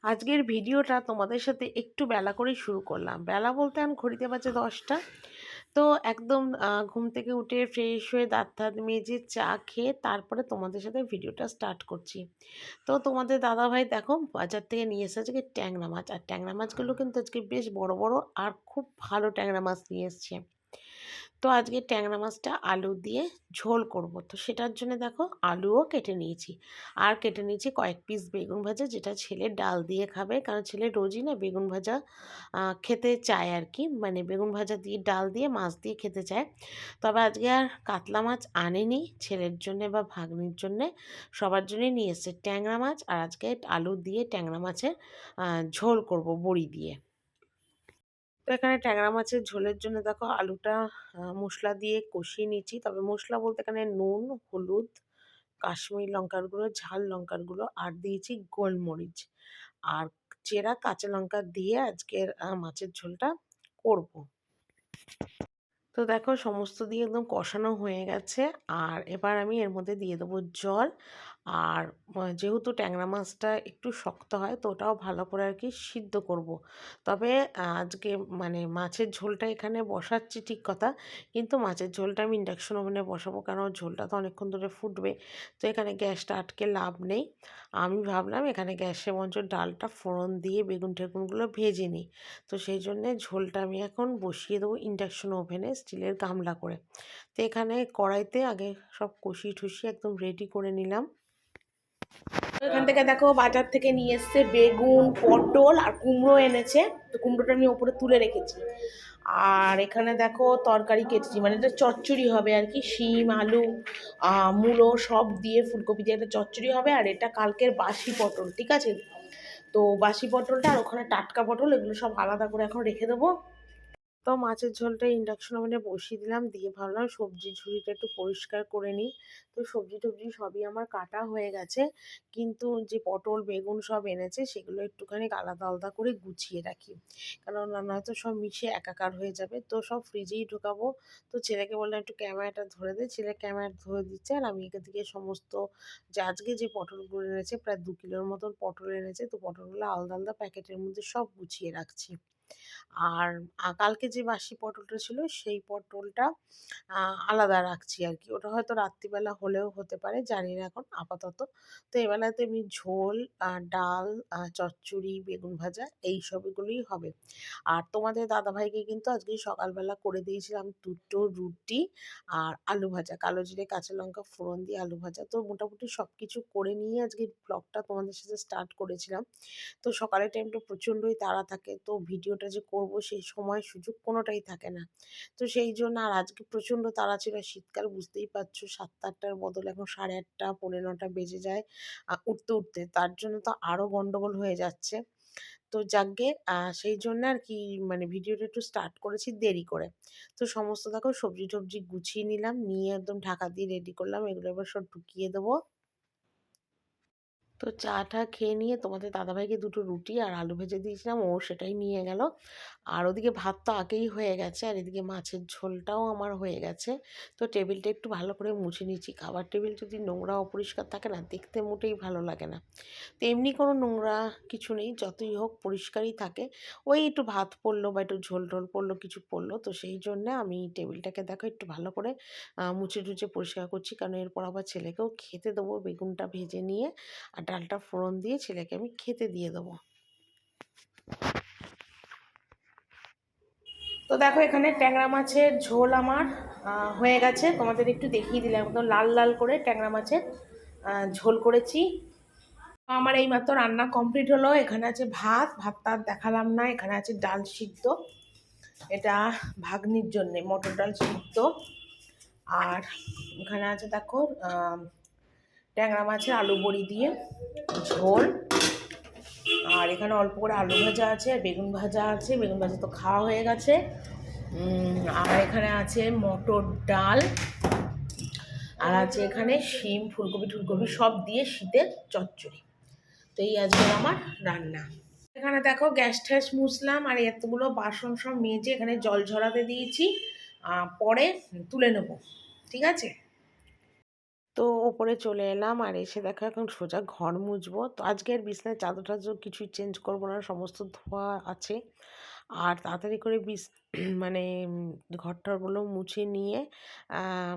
আজকের ভিডিওটা তোমাদের সাথে একটু বেলা করেই শুরু করলাম। বেলা বলতে এখন ঘড়িতে বাজে 10টা। তো একদম ঘুম থেকে উঠে ফ্রেশ হয়ে দাঁত মেজে চা খেয়ে তারপরে তোমাদের সাথে ভিডিওটা স্টার্ট করছি। তো তোমাদের দাদাভাই দেখো বাজার থেকে নিয়ে এসেছে আজকে ট্যাংরা মাছ। আর ট্যাংরা মাছগুলো কিন্তু আজকে বেশ বড় বড় আর খুব ভালো ট্যাংরা মাছ নিয়ে এসছে। তো আজকে ট্যাংরা মাছটা আলু দিয়ে ঝোল করব। তো সেটার জন্য দেখো আলুও কেটে নিয়েছি। আর কেটে নিয়েছি কয়েক পিস বেগুন ভাজা, যেটা ছেলে ডাল দিয়ে খাবে, কারণ ছেলে রোজই না বেগুন ভাজা খেতে চায় আর কি, মানে বেগুন ভাজা দিয়ে ডাল দিয়ে মাছ দিয়ে খেতে চায়। তবে আজকে আর কাতলা মাছ আনেনি ছেলের জন্যে বা ভাগ্নির জন্যে, সবার জন্যই নিয়ে এসেছে ট্যাংরা মাছ। আর আজকে আলু দিয়ে ট্যাংরা মাছের ঝোল করব বড়ি দিয়ে। তো এখানে ট্যাংরা মাছের ঝোলের জন্য দেখো আলুটা মশলা দিয়ে কষিয়ে নিচ্ছি। তবে মশলা বলতে এখানে নুন, হলুদ, কাশ্মীরি লঙ্কার গুঁড়ো, ঝাল লঙ্কার গুঁড়ো আর দিয়েছি গোলমরিচ আর চেরা কাঁচা লঙ্কা দিয়ে আজকের মাছের ঝোলটা করব। তো দেখো সমস্ত দিয়ে একদম কষানো হয়ে গেছে। আর এবার আমি এর মধ্যে দিয়ে দেবো জল। আর যেহেতু ট্যাংরা মাছটা একটু শক্ত হয়, তো ওটাও ভালো করে আর কি সিদ্ধ করব। তবে আজকে মানে মাছের ঝোলটা এখানে বসাচ্ছি ঠিক কথা, কিন্তু মাছের ঝোলটা আমি ইন্ডাকশন ওভেনে বসাবো, কারণ ঝোলটা তো অনেকক্ষণ ধরে ফুটবে। তো এখানে গ্যাসটা আটকে লাভ নেই। আমি ভাবলাম এখানে গ্যাসে বরঞ্চ ডালটা ফোড়ন দিয়ে বেগুন টেগুনগুলো ভেজে নিই। তো সেই জন্যে ঝোলটা আমি এখন বসিয়ে দেবো ইন্ডাকশন ওভেনে স্টিলের গামলা করে। তো এখানে কড়াইতে আগে সব কষিয়ে ঠুসিয়ে একদম রেডি করে নিলাম। এখান থেকে দেখো বাজার থেকে নিয়ে এসছে বেগুন, পটল আর কুমড়ো এনেছে। তো কুমড়োটা আমি ওপরে তুলে রেখেছি। আর এখানে দেখো তরকারি কেটেছি, মানে এটা চচ্চড়ি হবে আর কি, শিম আলু মূলো সব দিয়ে ফুলকপি দিয়ে একটা চচ্চড়ি হবে। আর এটা কালকের বাসি পটল, ঠিক আছে। তো বাসি পটলটা আর ওখানে টাটকা পটল, এগুলো সব আলাদা করে এখন রেখে দেবো। তো মাছের ঝোলটা ইন্ডাকশন ওভেনে বসিয়ে দিলাম, দিয়ে ভাবলাম সবজি ঝুড়িটা একটু পরিষ্কার করে নিই। তো সবজি টবজি সবই আমার কাটা হয়ে গেছে, কিন্তু যে পটল বেগুন সব এনেছে সেগুলো একটুখানি আলাদা আলাদা করে গুছিয়ে রাখি, কারণ নয়তো সব মিশে একাকার হয়ে যাবে। তো সব ফ্রিজেই ঢোকাবো। তো ছেলেকে বললাম একটু ক্যামেরাটা ধরে দে, ছেলে ক্যামেরা ধরে দিচ্ছে। আর আমি এখান থেকে সমস্ত যে আজকে যে পটলগুলো এনেছে প্রায় 2 কিলোর মতন পটল এনেছে, তো পটলগুলো আলাদা আলাদা প্যাকেটের মধ্যে সব গুছিয়ে রাখছি। আর কালকে যে বাসি পটলটা ছিল সেই পটলটা আলাদা রাখছি আর কি, ওটা হয়তো রাত্রিবেলা হলেও হতে পারে, জানি না এখন আপাতত। তো এবেলাতে এমনি ঝোল, ডাল, চচ্চড়ি, বেগুন ভাজা এই সবগুলোই হবে। আর তোমাদের দাদাভাইকে কিন্তু আজকে সকালবেলা করে দিয়েছিলাম 2টো রুটি আর আলু ভাজা, কালো জিরে কাঁচা লঙ্কা ফোড়ন দিয়ে আলু ভাজা। তো মোটামুটি সব কিছু করে নিয়ে আজকে ব্লগটা তোমাদের সাথে স্টার্ট করেছিলাম। তো সকালের টাইমটা প্রচণ্ডই তাড়া থাকে, তো ভিডিওটা যে করব সেই সময় সুযোগ কোনোটাই থাকে না। তো সেই জন্য আর আজকে প্রচণ্ড তাড়া ছিল, শীতকাল বুঝতেই পারছো, 7টা-8টার বদলে এখন 8:30 9:45 বেজে যায় উঠতে উঠতে, তার জন্য তো আরও গন্ডগোল হয়ে যাচ্ছে। তো যাকগে সেই জন্য আর কি, মানে ভিডিওটা একটু স্টার্ট করেছি দেরি করে। তো সমস্ত দেখো সবজি টবজি গুছিয়ে নিলাম, নিয়ে একদম ঢাকা দিয়ে রেডি করলাম, এগুলো এবার সব ঢুকিয়ে দেবো। তো চা টা খেয়ে নিয়ে তোমাদের দাদাভাইকে 2টো রুটি আর আলু ভেজে দিয়েছিলাম, ও সেটাই নিয়ে গেল। আর ওদিকে ভাত তো আগেই হয়ে গেছে, আর এদিকে মাছের ঝোলটাও আমার হয়ে গেছে। তো টেবিলটা একটু ভালো করে মুছে নিচ্ছি, খাবার টেবিল যদি নোংরা অপরিষ্কার থাকে না, দেখতে মোটেই ভালো লাগে না। তো এমনি কোনো নোংরা কিছু নেই, যতই হোক পরিষ্কারই থাকে। ওই একটু ভাত পড়লো বা একটু ঝোল টোল পড়লো, কিছু পড়লো, তো সেই জন্যে আমি টেবিলটাকে দেখো একটু ভালো করে মুছে টুছে পরিষ্কার করছি, কারণ এরপর আবার ছেলেকেও খেতে দেবো। বেগুনটা ভেজে নিয়ে আর ডালটা ফোড়ন দিয়ে ছেলেকে আমি খেতে দিয়ে দেবো। তো দেখো এখানে ট্যাংরা মাছের ঝোল আমার হয়ে গেছে, তোমাদের একটু দেখিয়ে দিলাম, একদম লাল লাল করে ট্যাংরা মাছের ঝোল করেছি। আমার এইমাত্র রান্না কমপ্লিট হলো। এখানে আছে ভাত, ভাতটা আর দেখালাম না। এখানে আছে ডাল সিদ্ধ, এটা ভাগ্নির জন্যে মটর ডাল সিদ্ধ। আর এখানে আছে দেখো ট্যাংরা মাছের আলু বড়ি দিয়ে ঝোল। আর এখানে অল্প করে আলু ভাজা আছে, আর বেগুন ভাজা আছে, বেগুন ভাজা তো খাওয়া হয়ে গেছে। আর এখানে আছে মটর ডাল, আর আছে এখানে শিম ফুলকপি টুলকপি সব দিয়ে শীতের চচ্চড়ি। তো এই আজকে আমার রান্না। এখানে দেখো গ্যাস ট্যাস মুছলাম, আর এতগুলো বাসন সব মেজে এখানে জল ঝরাতে দিয়েছি, পরে তুলে নেব, ঠিক আছে। তো ওপরে চলে এলাম আর এসে দেখো এখন সোজা ঘর মুছবো। তো আজকে আর বিছানার চাদর টাদর কিছুই চেঞ্জ করবো না, সমস্ত ধোয়া আছে। আর তাড়াতাড়ি করে মানে ঘর-টরগুলো মুছে নিয়ে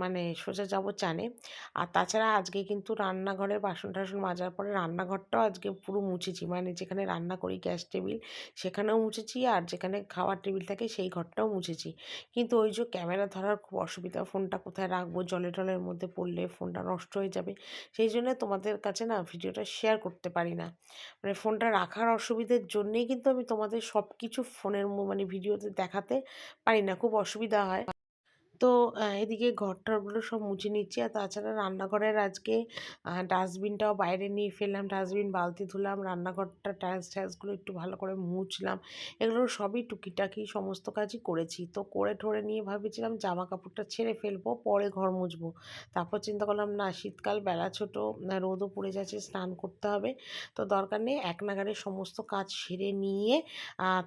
মানে সোজা যাবো চানে। আর তাছাড়া আজকে কিন্তু রান্নাঘরের বাসন-টাসন মাজার পরে রান্নাঘরটাও আজকে পুরো মুছেছি। মানে যেখানে রান্না করি গ্যাস টেবিল সেখানেও মুছেছি, আর যেখানে খাওয়ার টেবিল থাকে সেই ঘরটাও মুছেছি। কিন্তু ওই যে ক্যামেরা ধরার খুব অসুবিধা, ফোনটা কোথায় রাখবো, জলে-টলের মধ্যে পড়লে ফোনটা নষ্ট হয়ে যাবে। সেই জন্য তোমাদের কাছে না ভিডিওটা শেয়ার করতে পারি না। মানে ফোনটা রাখার অসুবিধার জন্যেই কিন্তু আমি তোমাদের সব কিছু ফোনের মানে ভিডিওতে দেখাতে পারি না, খুব অসুবিধা হয়। তো এদিকে ঘর-টরগুলো সব মুছে নিচ্ছি। আর তাছাড়া রান্নাঘরের আজকে ডাস্টবিনটাও বাইরে নিয়ে ফেললাম, ডাস্টবিন বালতি ধুলাম, রান্নাঘরটা টাইলস-টাইলসগুলো একটু ভালো করে মুছলাম। এগুলো সবই টুকিটাকি সমস্ত কাজই করেছি। তো করে ঠরে নিয়ে ভেবেছিলাম জামা কাপড়টা ছেড়ে ফেলবো, পরে ঘর মুছবো। তারপর চিন্তা করলাম না, শীতকাল, বেলা ছোটো, রোদও পড়ে যাচ্ছে, স্নান করতে হবে, তো দরকার নেই। এক নাগাড়ে সমস্ত কাজ সেরে নিয়ে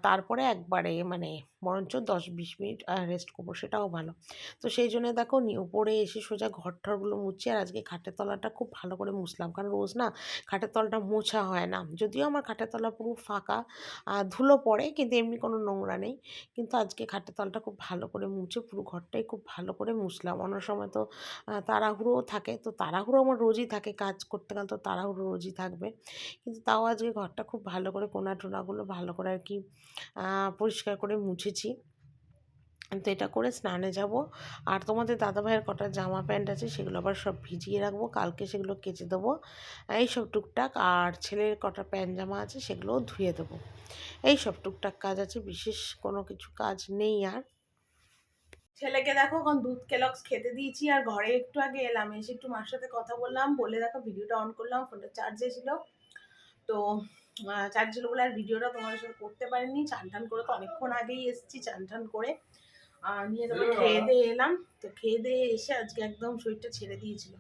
তারপরে একবারে মানে বরঞ্চ 10-20 মিনিট রেস্ট করবো, সেটাও ভালো। তো সেই জন্য দেখো উপরে এসে সোজা ঘর-টরগুলো মুছছি। আর আজকে খাটের তলাটা খুব ভালো করে মুছলাম, কারণ রোজ না খাটের তলাটা মোছা হয় না। যদিও আমার খাটের তলা পুরো ফাঁকা, ধুলো পড়ে কিন্তু এমনি কোনো নোংরা নেই। কিন্তু আজকে খাটের তলাটা খুব ভালো করে মুছে পুরো ঘরটাই খুব ভালো করে মুছলাম। অন্য সময় তো তাড়াহুড়োও থাকে, তো তাড়াহুড়ো আমার রোজই থাকে, কাজ করতে গেলে তো তাড়াহুড়ো রোজই থাকবে। কিন্তু তাও আজকে ঘরটা খুব ভালো করে কোণা-টোনাগুলো ভালো করে আর কি পরিষ্কার করে মুছেছি। তো এটা করে স্নানে যাব। আর তোমাদের দাদাভাইয়ের কটা জামা প্যান্ট আছে সেগুলো আবার সব ভিজিয়ে রাখবো, কালকে সেগুলো কেচে দেবো, এইসব টুকটাক। আর ছেলের কটা প্যান্ট জামা আছে সেগুলোও ধুয়ে দেবো। এইসব টুকটাক কাজ আছে, বিশেষ কোনো কিছু কাজ নেই আর। ছেলেকে দেখো এখন দুধ কেলক্স খেতে দিয়েছি, আর ঘরে একটু আগে এলাম, এসে একটু মার সাথে কথা বললাম, বলে দেখো ভিডিওটা অন করলাম, ফোনটা চার্জে ছিল। তো চার্জ ছিল বলে আর ভিডিওটা তোমাদের সাথে করতে পারিনি। চান টান করে তো অনেকক্ষণ আগেই এসেছি, চান টান করে নিয়ে তারপর খেয়ে দিয়ে এলাম। তো খেয়ে দিয়ে এসে আজকে একদম শরীরটা ছেড়ে দিয়েছিল,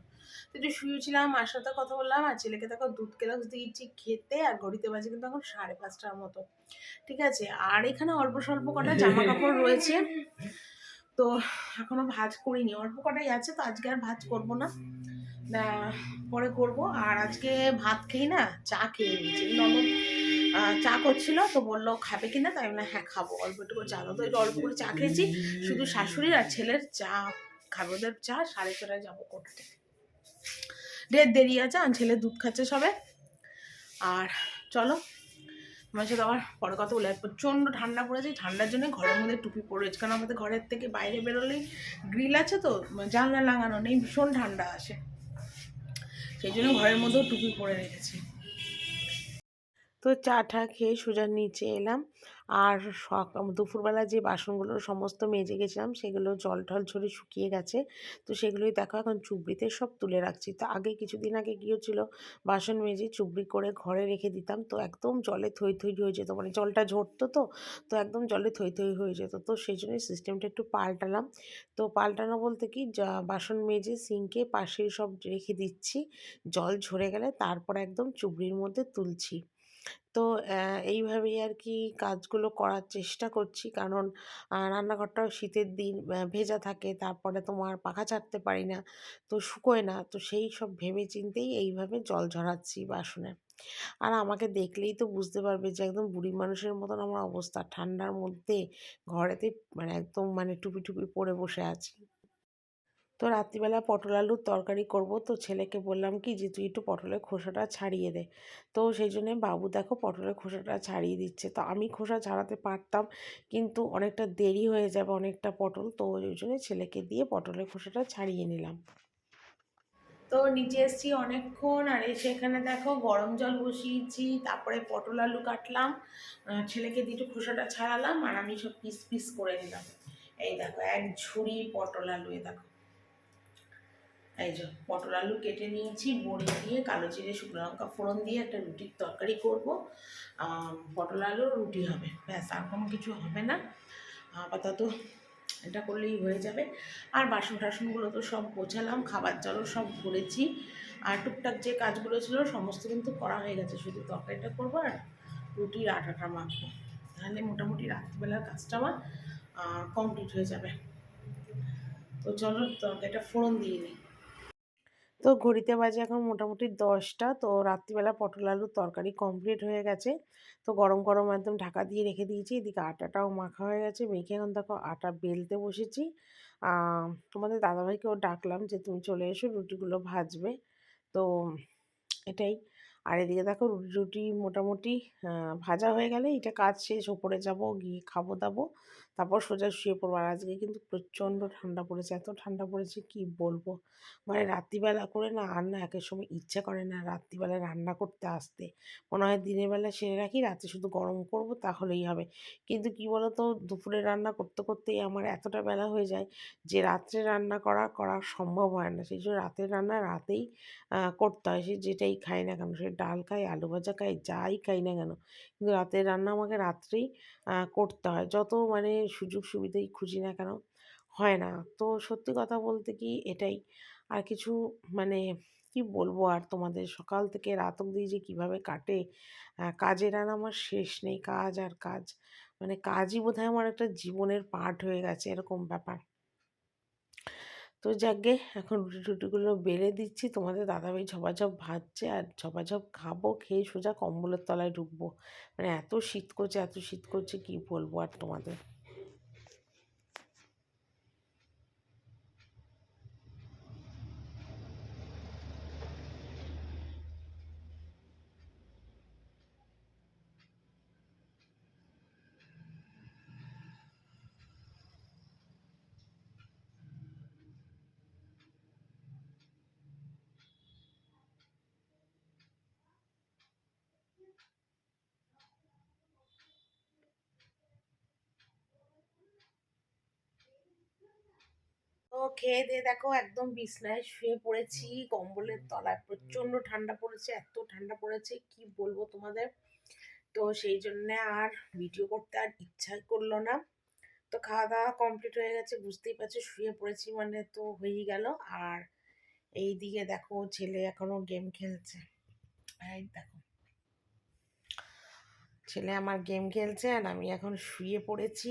তো একটু শুয়েছিলাম, মার সাথে কথা বললাম। আর ছেলেকে দেখো দুধ কেলাস দিয়েছি খেতে, আর ঘড়িতে বাজে কিন্তু এখন 5:30টার মতো, ঠিক আছে। আর এখানে অল্প স্বল্প কটা জামা কাপড় রয়েছে, তো এখনো ভাঁজ করিনি, অল্প কটাই আছে, তো আজকে আর ভাঁজ করবো না, পরে করব। আর আজকে ভাত খেয়ে না চা খেয়ে নিয়েছি। ননদ চা করছিল, তো বললো খাবে কিনা, তাই না হ্যাঁ খাবো, অল্প একটু করে চা দাও, তো একটু অল্প করে চা খেয়েছি। শুধু শাশুড়ির আর ছেলের চা খাবে, ওদের চা 4:30টায় যাবো করতে, ঢের দেরি আছে। আর ছেলে দুধ খাচ্ছে সবে। আর চলো আমার সাথে আবার পরে কথা বলে। প্রচণ্ড ঠান্ডা পড়েছে, ঠান্ডার জন্য ঘরের মধ্যে টুপি পরেছে, কারণ আমাদের ঘরের থেকে বাইরে বেরোলেই গ্রিল আছে, তো জানলা লাগানো নেই, ভীষণ ঠান্ডা আসে, সেই জন্য ঘরের মধ্যেও টুপি পরে রেখেছি। তো চা টা খেয়ে সোজা নিচে এলাম। আর দুপুরবেলা যে বাসনগুলো সমস্ত মেজে গেছিলাম সেগুলো জল টল ঝরে শুকিয়ে গেছে, তো সেগুলোই দেখো এখন চুবড়িতে সব তুলে রাখছি। তো আগে কিছুদিন আগে কী হচ্ছিলো, বাসন মেজে চুবড়ি করে ঘরে রেখে দিতাম, তো একদম জলে থই থই হয়ে যেত, মানে জলটা ঝরতো, তো একদম জলে থই থই হয়ে যেত। তো সেই জন্যই সিস্টেমটা একটু পাল্টালাম। তো পাল্টানো বলতে কি, বাসন মেজে সিঙ্কে পাশেই সব রেখে দিচ্ছি, জল ঝরে গেলে তারপর একদম চুবড়ির মধ্যে তুলছি। তো এইভাবেই আর কি কাজগুলো করার চেষ্টা করছি, কারণ রান্নাঘরটাও শীতের দিন ভেজা থাকে, তারপরে তোমার পাখা ছাড়তে পারি না, তো শুকোয় না, তো সেই সব ভেবে চিন্তেই এইভাবে জল ঝরাচ্ছি বাসনে। আর আমাকে দেখলেই তো বুঝতে পারবে যে একদম বুড়ি মানুষের মতন আমার অবস্থা, ঠান্ডার মধ্যে ঘরেতে মানে একদম মানে টুপি টুপি পরে বসে আছি। তো রাত্রিবেলা পটল আলুর তরকারি করব, তো ছেলেকে বললাম কি যে তুই একটু পটলের খোসাটা ছাড়িয়ে দে। তো সেই জন্যে বাবু দেখো পটলের খোসাটা ছাড়িয়ে দিচ্ছে। তো আমি খোসা ছাড়াতে পারতাম, কিন্তু অনেকটা দেরি হয়ে যাবে, অনেকটা পটল, তো ওই জন্য ছেলেকে দিয়ে পটলের খোসাটা ছাড়িয়ে নিলাম। তো নিচে এসেছি অনেকক্ষণ, আর এসে এখানে দেখো গরম জল বসিয়েছি, তারপরে পটল আলু কাটলাম, ছেলেকে দিয়ে একটু খোসাটা ছাড়ালাম, আর আমি সব পিস পিস করে নিলাম। এই দেখো এক ঝুড়ি পটল আলু, এই দেখো, এই যে পটল আলু কেটে নিয়েছি, বড়ি দিয়ে কালো জিরে শুকনো লঙ্কা ফোড়ন দিয়ে একটা রুটির তরকারি করব। পটল আলুর রুটি হবে, ব্যাস, আর কোনো কিছু হবে না আপাতত, এটা করলেই হয়ে যাবে। আর বাসন টাসনগুলো তো সব গোছালাম, খাবার জলও সব ভরেছি, আর টুকটাক যে কাজগুলো ছিল সমস্ত কিন্তু করা হয়ে গেছে, শুধু তরকারিটা করবো আর রুটির আটাটা মাখবো, তাহলে মোটামুটি রাত্রিবেলার কাজটা আমার কমপ্লিট হয়ে যাবে। তো চলো তরকারিটা ফোড়ন দিয়ে নিই। তো ঘড়িতে বাজে এখন মোটামুটি 10টা। তো রাত্রিবেলা পটল আলুর তরকারি কমপ্লিট হয়ে গেছে। তো গরম গরম একদম ঢাকা দিয়ে রেখে দিয়েছি। এদিকে আটাটাও মাখা হয়ে গেছে, মেখে এখন দেখো আটা বেলতে বসেছি। তোমাদের দাদাভাইকেও ডাকলাম যে তুমি চলে এসো, রুটিগুলো ভাজবে। তো এটাই। আর এদিকে দেখো রুটি রুটি মোটামুটি ভাজা হয়ে গেলে এটা কাজ শেষ, ওপরে যাব, গিয়ে খাবো দাবো, তারপর সোজা শুয়ে পড়বো। আর আজকে কিন্তু প্রচণ্ড ঠান্ডা পড়েছে, এত ঠান্ডা পড়েছে কি বলবো। মানে রাত্রিবেলা করে না আর না একের সময় ইচ্ছা করে না রাত্রিবেলা রান্না করতে আসতে। মনে হয় দিনের বেলা সেরে রাখি, রাতে শুধু গরম করব তাহলেই হবে। কিন্তু কি বলো তো, দুপুরে রান্না করতে করতেই আমার এতটা বেলা হয়ে যায় যে রাত্রে রান্না করা সম্ভব হয় না। সেই জন্য রাতের রান্না রাতেই করতে হয়। সে যেটাই খাই না কেন, সে ডাল খাই, আলু ভাজা খাই, যাই খাই না কেন, কিন্তু রাতের রান্না আমাকে রাত্রেই করতে হয়। যত মানে সুযোগ সুবিধাই খুঁজি না কেন, হয় না। তো সত্যি কথা বলতে কি এটাই। আর কিছু মানে কি বলবো আর তোমাদের, সকাল থেকে রাত অবধি যে কীভাবে কাটে, কাজের আর আমার শেষ নেই, কাজ আর কাজ। মানে কাজই বোধহয় আমার একটা জীবনের পার্ট হয়ে গেছে, এরকম ব্যাপার। তো যাকগে, এখন রুটি টুটিগুলো বেলে দিচ্ছি, তোমাদের দাদাভাই ঝপাঝপ ভাজছে আর ঝপাঝপ খাবো, খেয়ে সোজা কম্বলের তলায় ঢুকবো। মানে এত শীত করছে, এত শীত করছে কি বলবো আর তোমাদের। তো খেয়ে দিয়ে দেখো একদম বিছনায় শুয়ে পড়েছি, কম্বলের তলায় প্রচন্ড ঠান্ডা পড়েছে, এত ঠান্ডা পড়েছে কি বলবো তোমাদের। তো সেই জন্য আর ভিডিও করতে আর ইচ্ছাই করলো না। তো খাওয়া দাওয়া কমপ্লিট হয়ে গেছে, বুঝতেই পারছো শুয়ে পড়েছি মানে তো হয়েই গেল। আর এই দিকে দেখো ছেলে এখনো গেম খেলছে, এই দেখো ছেলে আমার গেম খেলছে আর আমি এখন শুয়ে পড়েছি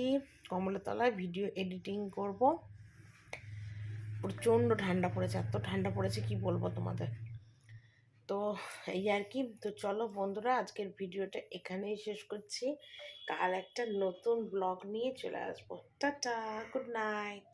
কম্বলের তলায়, ভিডিও এডিটিং করব। প্রচণ্ড ঠান্ডা পড়েছে, এত ঠান্ডা পড়েছে কি বলবো তোমাদের। তো এই আর কি। তো চলো বন্ধুরা, আজকের ভিডিওটা এখানেই শেষ করছি। কাল একটা নতুন ব্লগ নিয়ে চলে আসবো। Tata, good night.